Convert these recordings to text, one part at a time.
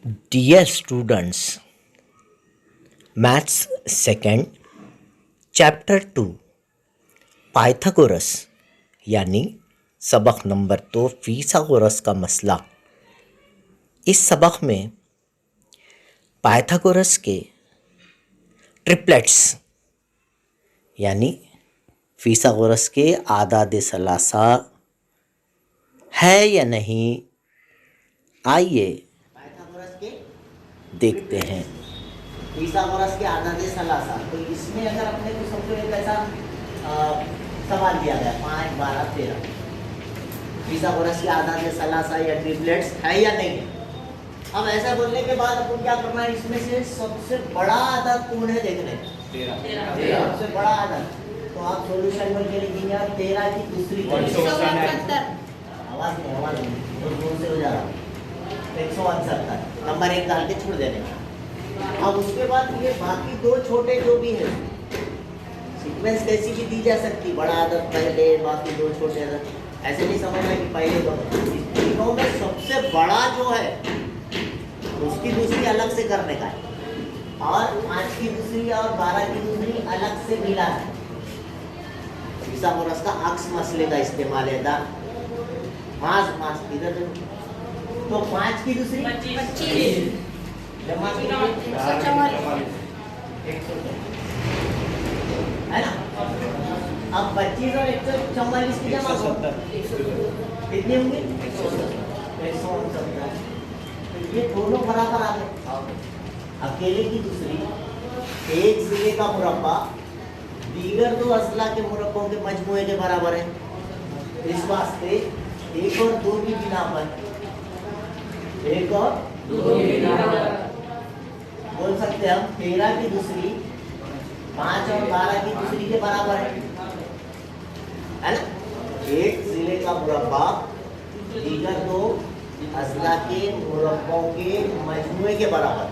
Dear students, maths second chapter 2 Pythagoras यानी सबक number 2 फिसागोरस का मसला। इस सबक में पाइथागोरस के ट्रिपलेट्स यानी फिसागोरस के आदाद सलासा है या नहीं, आइए पाइथागोरस के देखते हैं। फिसागोरस के आदाद सलासा, तो इसमें अगर अपने को सबको एक ऐसा सवाल दिया गया 5, 12, 13 फिसागोरस के आदाद सलासा या ट्रिपलेट्स है या नहीं है। अब ऐसा बोलने के बाद आपको क्या करना है, इसमें से सबसे बड़ा आदद कौन है देखने, 13 सबसे बड़ा आदद। तो आप सॉल्यूशन में लिखेंगे 13 की दूसरी आवाज नहीं तो दूर से हो जा रहा 169 नंबर 1 डाल के छोड़ देने का। अब उसके बाद ये बाकी दो छोटे जो भी है सीक्वेंस कैसी भी दी जा सकती, बड़ा आदत पहले बाकी दो छोटे आदत, ऐसे नहीं समझना कि पहले दो। तीनों में सबसे बड़ा जो है उसकी दूसरी अलग से करने का है, और 5 की दूसरी और 12 की दूसरी अलग से मिलाना है। फिसागोरस का अक्स मसले का इस्तेमाल है था। 5 इधर तो 5 की दूसरी 25 जमा है ना। अब 25 और 144 की जमा करो, कितनी होंगी 169। तो ये दोनों बराबर आ गए। अकेले की दूसरी एक जिले का मुरब्बा दीगर दो असला के मुरब्बों के मजमूए के बराबर है। इस वास्ते 1 और 2 की बिना पर 1 और 2 की बिना पर बोल सकते हैं हम 13 की दूसरी 5 और 12 की दूसरी के बराबर है ना। एक जिले का मुरब्बा दीगर दो असला के मुरब्बों के मजमूए के बराबर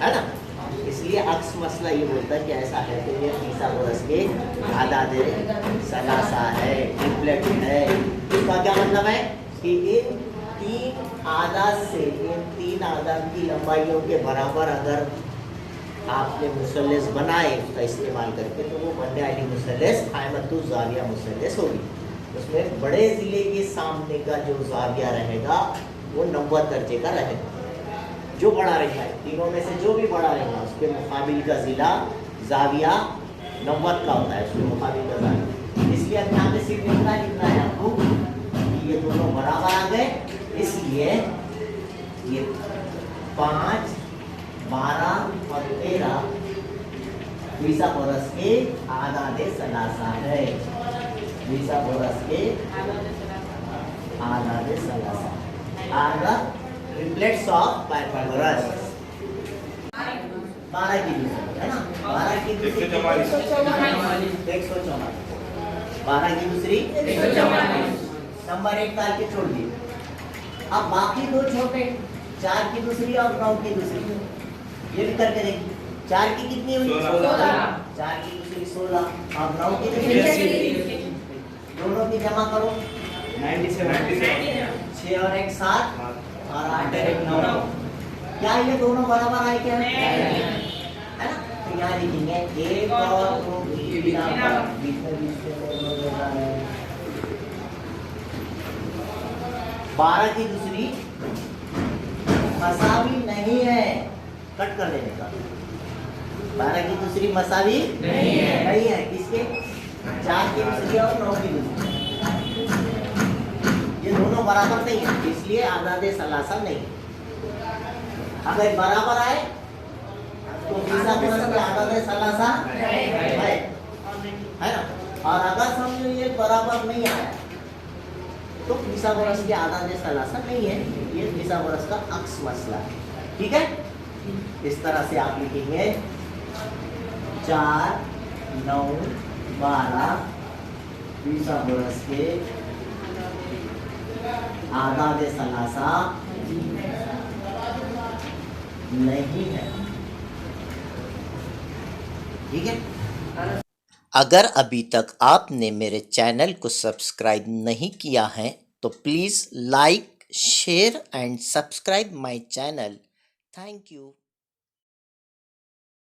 है ना। इसलिए अक्स मसला ये बोलता है कि ऐसा है कि ये फिसागोरस के आदाद सलासा है, ट्रिपलेट है। इसका क्या मतलब है कि इन 3 आदाद से इन 3 आदाद की लंबाइयों के बराबर अगर आपने मुसल्लस बनाए उसका इस्तेमाल करके, तो वो बनने वाली मुसल्लस क़ाइमतु ज़ाविया मुसल्लस होगी। उसमें बड़े ज़िले के सामने का जो ज़ाविया रहेगा वो 90 दर्जे का रहेगा। जो बड़ा रहेगा तीनों में से जो भी बड़ा रहेगा उसके मुकाबिल का ज़िला ज़ाविया 90 का होता है, उसके मुकाबिल का ज़ाविया। इसलिए अब यहाँ पे सिर्फ इतना लिखना है आपको कि ये दोनों बराबर आ गए, इसलिए ये 5, 12 और 13 फिसागोरस के आदाद सलासा है। फिसागोरस के आदाद सलासा आदाद ट्रिपलेट्स ऑफ पाइथागोरस। 12 की दूसरी है ना, 12 की दूसरी 144, 12 की दूसरी 144 नंबर 1 डाल के छोड़ दिए। अब बाकी दो छोटे 4 की दूसरी और 9 की दूसरी ये भी करके देखिए। 4 की कितनी हुई 16, 4 की दूसरी 16 और 9 की दूसरी दोनों की जमा करो 97, 6 और 1 7 और 8 और 1 9। क्या ये दोनों बराबर आए क्या है ना। तो यहाँ लिखेंगे 1 और 2 की बिना पर 12 की दूसरी मसावी नहीं है, कट कर देने का। 12 की दूसरी मसावी नहीं है किसके, 4 की दूसरी और 9 की दूसरी, ये दोनों बराबर नहीं है, इसलिए आदाद सलासा नहीं है। अगर बराबर आए तो फिसागोरस के आदाद सलासा है ना। और अगर समझो ये बराबर नहीं आया तो फिसागोरस के आदाद सलासा नहीं है, ये फिसागोरस का अक्स मसला है। ठीक है, इस तरह से आप लिखेंगे 4, 9, 12 फिसागोरस के आदाद सलासा नहीं है। ठीक है, अगर अभी तक आपने मेरे चैनल को सब्सक्राइब नहीं किया है तो please like, share and subscribe my channel. Thank you.